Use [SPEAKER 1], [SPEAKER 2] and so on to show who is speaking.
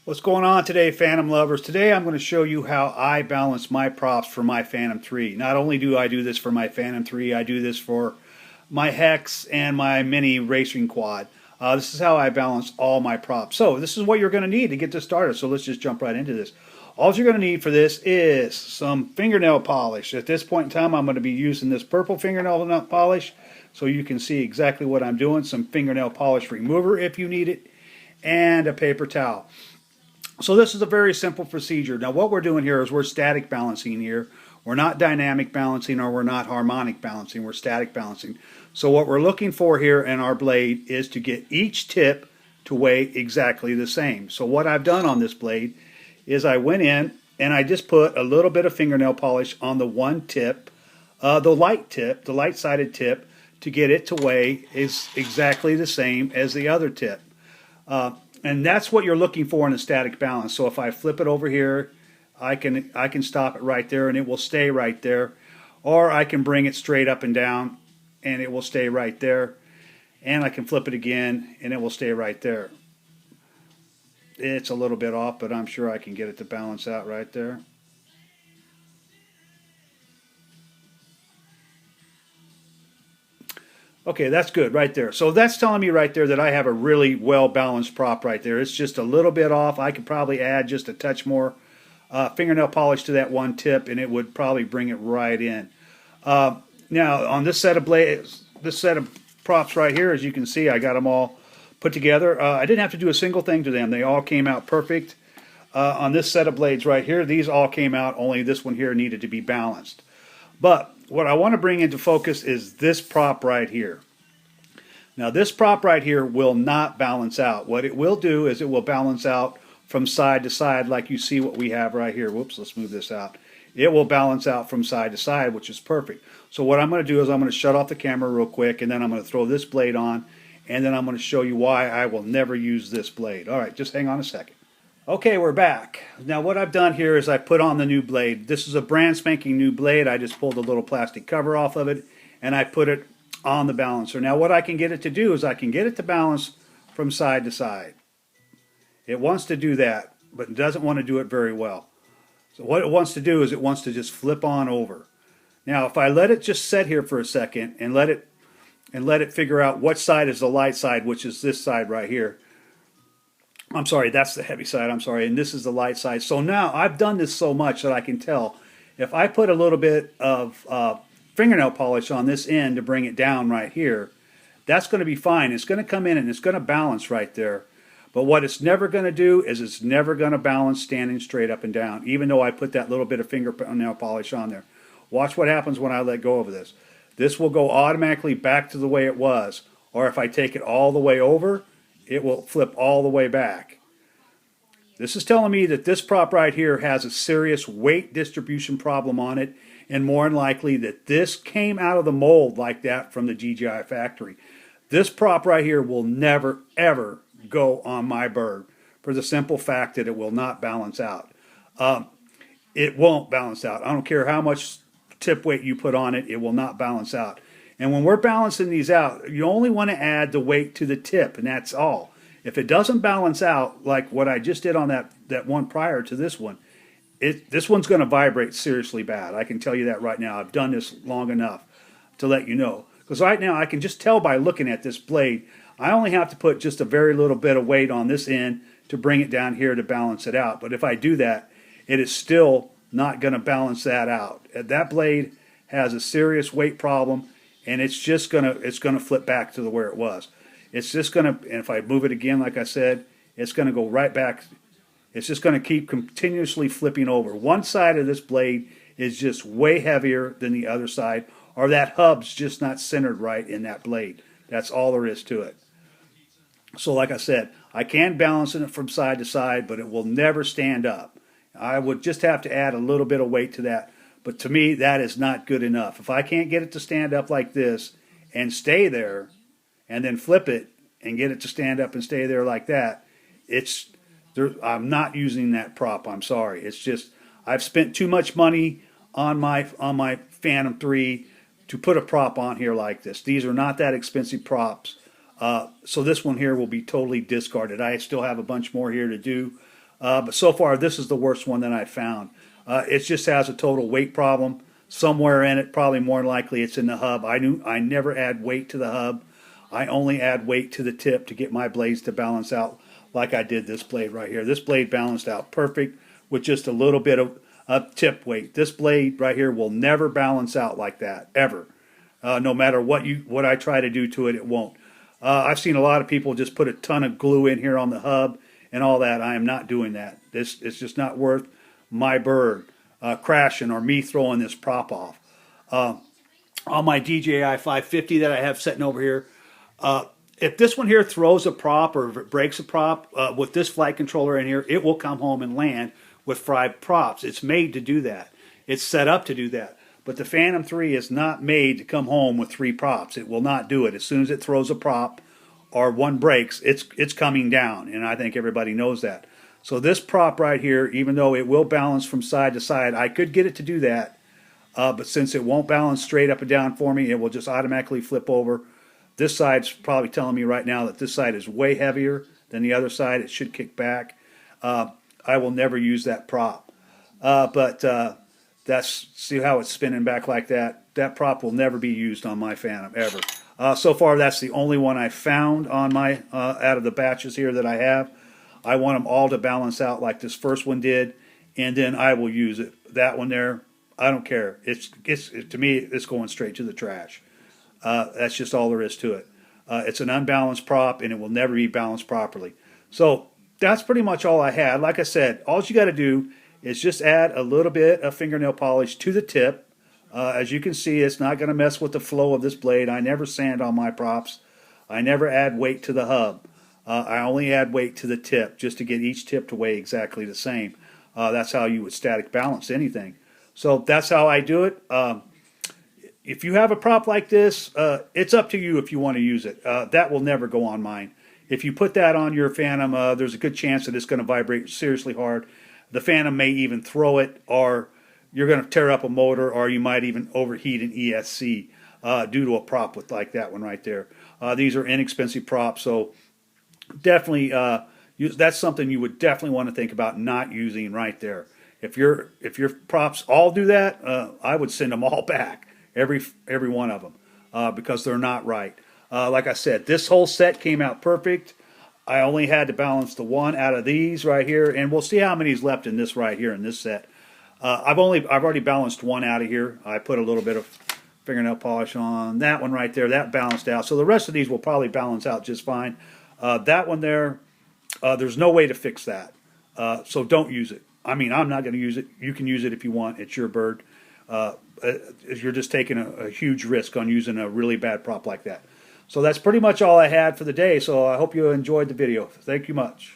[SPEAKER 1] What's going on today, Phantom lovers? Today I'm going to show you how I balance my props for my Phantom 3. Not only do I do this for my Phantom 3, I do this for my Hex and my mini racing quad. This is how I balance all my props. So this is what you're going to need to get this started. So let's just jump right into this. All you're going to need for this is some fingernail polish. At this point in time, I'm going to be using this purple fingernail polish so you can see exactly what I'm doing. Some fingernail polish remover if you need it, and a paper towel. So this is a very simple procedure. Now what we're doing here is we're static balancing here. We're not dynamic balancing or we're not harmonic balancing. We're static balancing. So what we're looking for here in our blade is to get each tip to weigh exactly the same. So what I've done on this blade is I went in and I just put a little bit of fingernail polish on the one tip, the light-sided tip, to get it to weigh is exactly the same as the other tip. And that's what you're looking for in a static balance. So if I flip it over here, I can stop it right there and it will stay right there. Or I can bring it straight up and down and it will stay right there. And I can flip it again and it will stay right there. It's a little bit off, but I'm sure I can get it to balance out right there. Okay, that's good right there. So that's telling me right there that I have a really well-balanced prop right there. It's just a little bit off. I could probably add just a touch more fingernail polish to that one tip, and it would probably bring it right in. Now, on this set of blades, this set of props right here, as you can see, I got them all put together. I didn't have to do a single thing to them. They all came out perfect. On this set of blades right here, these all came out, only this one here needed to be balanced. But what I want to bring into focus is this prop right here. Now this prop right here will not balance out. What it will do is it will balance out from side to side like you see what we have right here. Whoops, let's move this out. It will balance out from side to side, which is perfect. So what I'm going to do is I'm going to shut off the camera real quick, and then I'm going to throw this blade on, and then I'm going to show you why I will never use this blade. All right, just hang on a second. Okay, we're back. Now what I've done here is I put on the new blade. This is a brand spanking new blade. I just pulled a little plastic cover off of it and I put it on the balancer. Now what I can get it to do is I can get it to balance from side to side. It wants to do that, but it doesn't want to do it very well. So what it wants to do is it wants to just flip on over. Now if I let it just sit here for a second and let it figure out what side is the light side, which is this side right here. I'm sorry, that's the heavy side, I'm sorry, and this is the light side. So now I've done this so much that I can tell if I put a little bit of fingernail polish on this end to bring it down right here, that's going to be fine. It's going to come in and it's going to balance right there. But what it's never going to do is it's never going to balance standing straight up and down, even though I put that little bit of fingernail polish on there. Watch what happens when I let go of this. This will go automatically back to the way it was, or if I take it all the way over, it will flip all the way back. This is telling me that this prop right here has a serious weight distribution problem on it, and more than likely that this came out of the mold like that from the DJI factory. This prop right here will never ever go on my bird for the simple fact that it will not balance out. It won't balance out. I don't care how much tip weight you put on it, it will not balance out. And when we're balancing these out, you only want to add the weight to the tip, and that's all. If it doesn't balance out, like what I just did on that one prior to this one, this one's going to vibrate seriously bad. I can tell you that right now. I've done this long enough to let you know. Because right now I can just tell by looking at this blade, I only have to put just a very little bit of weight on this end to bring it down here to balance it out. But if I do that, it is still not going to balance that out. That blade has a serious weight problem, and it's gonna flip back to where it was. It's just gonna, and if I move it again, like I said, it's gonna go right back. It's just gonna keep continuously flipping over. One side of this blade is just way heavier than the other side, or that hub's just not centered right in that blade. That's all there is to it. So like I said, I can balance it from side to side, but it will never stand up. I would just have to add a little bit of weight to that. But to me, that is not good enough. If I can't get it to stand up like this and stay there, and then flip it and get it to stand up and stay there like that, I'm not using that prop. I'm sorry. It's just I've spent too much money on my Phantom 3 to put a prop on here like this. These are not that expensive props. So this one here will be totally discarded. I still have a bunch more here to do. But so far, this is the worst one that I found. It just has a total weight problem somewhere in it. Probably more than likely it's in the hub. I never add weight to the hub. I only add weight to the tip to get my blades to balance out like I did this blade right here. This blade balanced out perfect with just a little bit of tip weight. This blade right here will never balance out like that, ever. No matter what I try to do to it, it won't. I've seen a lot of people just put a ton of glue in here on the hub and all that. I am not doing that. It's just not worth my bird crashing or me throwing this prop off. On my DJI 550 that I have sitting over here, if this one here throws a prop or if it breaks a prop with this flight controller in here, it will come home and land with 5 props. It's made to do that. It's set up to do that. But the Phantom 3 is not made to come home with 3 props. It will not do it. As soon as it throws a prop or one breaks, it's coming down, and I think everybody knows that. So this prop right here, even though it will balance from side to side, I could get it to do that, but since it won't balance straight up and down for me, it will just automatically flip over. This side's probably telling me right now that this side is way heavier than the other side. It should kick back. I will never use that prop. But see how it's spinning back like that? That prop will never be used on my Phantom, ever. So far, that's the only one I found on my out of the batches here that I have. I want them all to balance out like this first one did, and then I will use it. That one there, I don't care. To me, it's going straight to the trash. That's just all there is to it. It's an unbalanced prop, and it will never be balanced properly. So that's pretty much all I had. Like I said, all you got to do is just add a little bit of fingernail polish to the tip. As you can see, it's not going to mess with the flow of this blade. I never sand on my props. I never add weight to the hub. I only add weight to the tip just to get each tip to weigh exactly the same. That's how you would static balance anything. So that's how I do it. If you have a prop like this, it's up to you if you want to use it. That will never go on mine. If you put that on your Phantom, there's a good chance that it's going to vibrate seriously hard. The Phantom may even throw it, or you're going to tear up a motor, or you might even overheat an ESC due to a prop like that one right there. These are inexpensive props, so definitely that's something you would definitely want to think about not using right there. If your props all do that, I would send them all back, every one of them, because they're not right. Like I said, this whole set came out perfect. I only had to balance the one out of these right here, and we'll see how many's left in this right here in this set. I've already balanced one out of here. I put a little bit of fingernail polish on that one right there. That balanced out. So the rest of these will probably balance out just fine. That one there, there's no way to fix that. So don't use it. I mean, I'm not going to use it. You can use it if you want. It's your bird. You're just taking a huge risk on using a really bad prop like that. So that's pretty much all I had for the day. So I hope you enjoyed the video. Thank you much.